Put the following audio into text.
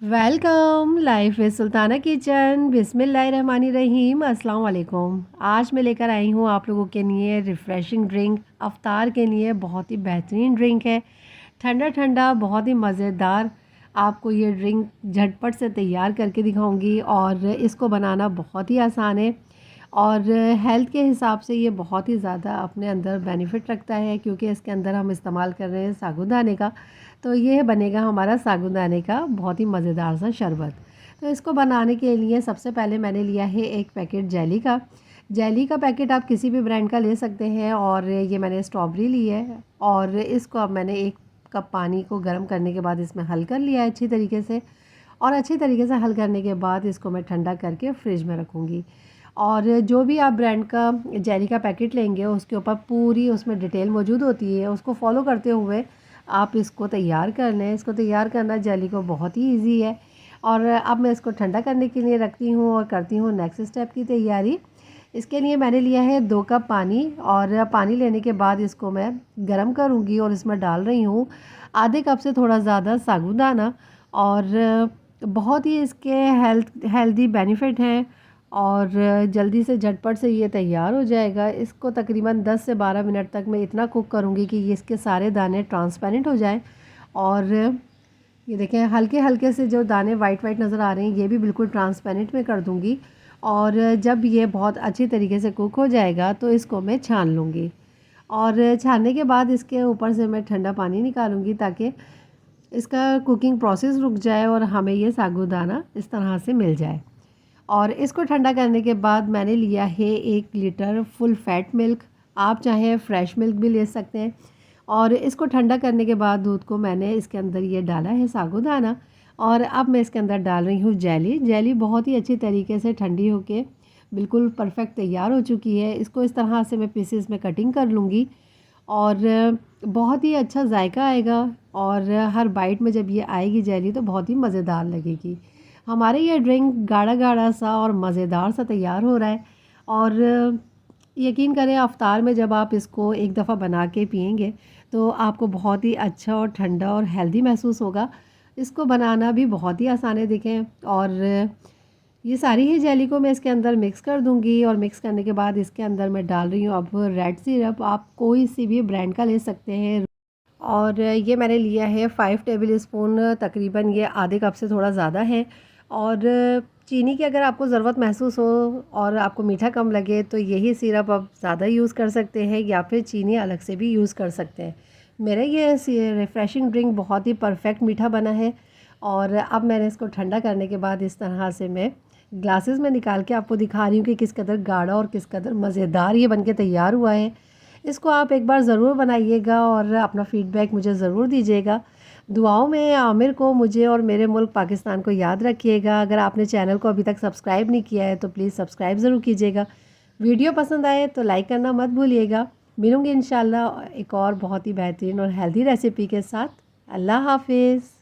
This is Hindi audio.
Welcome life with Sultana kitchen. बिस्मिल्लाहिर्रहमानिर्रहीम। अस्सलाम वालेकुम। आज मैं लेकर आई हूँ आप लोगों के लिए रिफ़्रेशिंग ड्रिंक। अफ्तार के लिए बहुत ही बेहतरीन ड्रिंक है। ठंडा ठंडा बहुत ही मज़ेदार। आपको ये ड्रिंक झटपट से तैयार करके दिखाऊंगी और इसको बनाना बहुत ही आसान है। और हेल्थ के हिसाब से ये बहुत ही ज़्यादा अपने अंदर बेनिफिट रखता है, क्योंकि इसके अंदर हम इस्तेमाल कर रहे हैं साबूदाने का। तो ये बनेगा हमारा साबूदाने का बहुत ही मज़ेदार सा शरबत। तो इसको बनाने के लिए सबसे पहले मैंने लिया है एक पैकेट जेली का। जेली का पैकेट आप किसी भी ब्रांड का ले सकते हैं। और ये मैंने स्ट्रॉबेरी ली है और इसको अब मैंने एक कप पानी को गर्म करने के बाद इसमें हल कर लिया है अच्छी तरीके से। और अच्छी तरीके से हल करने के बाद इसको मैं ठंडा करके फ्रिज में रखूँगी। और जो भी आप ब्रांड का जेली का पैकेट लेंगे उसके ऊपर पूरी उसमें डिटेल मौजूद होती है, उसको फॉलो करते हुए आप इसको तैयार कर लें। इसको तैयार करना जेली को बहुत ही इजी है। और अब मैं इसको ठंडा करने के लिए रखती हूँ और करती हूँ नेक्स्ट स्टेप की तैयारी। इसके लिए मैंने लिया है 2 कप पानी। और पानी लेने के बाद इसको मैं गर्म करूँगी और इसमें डाल रही हूँ आधे कप से थोड़ा ज़्यादा साबूदाना। और बहुत ही इसके हेल्दी बेनिफिट हैं और जल्दी से झटपट से ये तैयार हो जाएगा। इसको तकरीबन 10 से 12 मिनट तक मैं इतना कुक करूँगी कि ये इसके सारे दाने ट्रांसपेरेंट हो जाएं। और ये देखें हल्के हल्के से जो दाने वाइट वाइट नज़र आ रहे हैं ये भी बिल्कुल ट्रांसपेरेंट में कर दूँगी। और जब ये बहुत अच्छी तरीके से कुक हो जाएगा तो इसको मैं छान लूँगी। और छानने के बाद इसके ऊपर से मैं ठंडा पानी निकालूँगी ताकि इसका कुकिंग प्रोसेस रुक जाए और हमें ये साबूदाना इस तरह से मिल जाए। और इसको ठंडा करने के बाद मैंने लिया है 1 लीटर फुल फैट मिल्क। आप चाहें फ्रेश मिल्क भी ले सकते हैं। और इसको ठंडा करने के बाद दूध को मैंने इसके अंदर ये डाला है साबूदाना। और अब मैं इसके अंदर डाल रही हूँ जेली। जेली बहुत ही अच्छी तरीके से ठंडी होके बिल्कुल परफेक्ट तैयार हो चुकी है। इसको इस तरह से मैं पीसेस में कटिंग कर लूँगी और बहुत ही अच्छा जायका आएगा। और हर बाइट में जब ये आएगी जेली तो बहुत ही मज़ेदार लगेगी। हमारे ये ड्रिंक गाढ़ा गाढ़ा सा और मज़ेदार सा तैयार हो रहा है। और यकीन करें अफ्तार में जब आप इसको एक दफ़ा बना के पिएंगे तो आपको बहुत ही अच्छा और ठंडा और हेल्दी महसूस होगा। इसको बनाना भी बहुत ही आसान है देखें। और ये सारी ही जेली को मैं इसके अंदर मिक्स कर दूंगी। और मिक्स करने के बाद इसके अंदर मैं डाल रही हूँ अब रेड सिरप। आप कोई सी भी ब्रांड का ले सकते हैं। और ये मैंने लिया है 5 टेबल स्पून, तकरीबन ये आधे कप से थोड़ा ज़्यादा है। और चीनी की अगर आपको ज़रूरत महसूस हो और आपको मीठा कम लगे तो यही सिरप आप ज़्यादा यूज़ कर सकते हैं या फिर चीनी अलग से भी यूज़ कर सकते हैं। मेरा ये रिफ़्रेशिंग ड्रिंक बहुत ही परफेक्ट मीठा बना है। और अब मैंने इसको ठंडा करने के बाद इस तरह से मैं ग्लासेस में निकाल के आपको दिखा रही हूँ कि किस कदर गाढ़ा और किस कदर मज़ेदार ये बनके तैयार हुआ है। इसको आप एक बार ज़रूर बनाइएगा और अपना फ़ीडबैक मुझे ज़रूर दीजिएगा। दुआओं में आमिर को, मुझे और मेरे मुल्क पाकिस्तान को याद रखिएगा। अगर आपने चैनल को अभी तक सब्सक्राइब नहीं किया है तो प्लीज़ सब्सक्राइब ज़रूर कीजिएगा। वीडियो पसंद आए तो लाइक करना मत भूलिएगा। मिलूँगी इंशाल्लाह एक और बहुत ही बेहतरीन और हेल्दी रेसिपी के साथ। अल्लाह हाफ़िज़।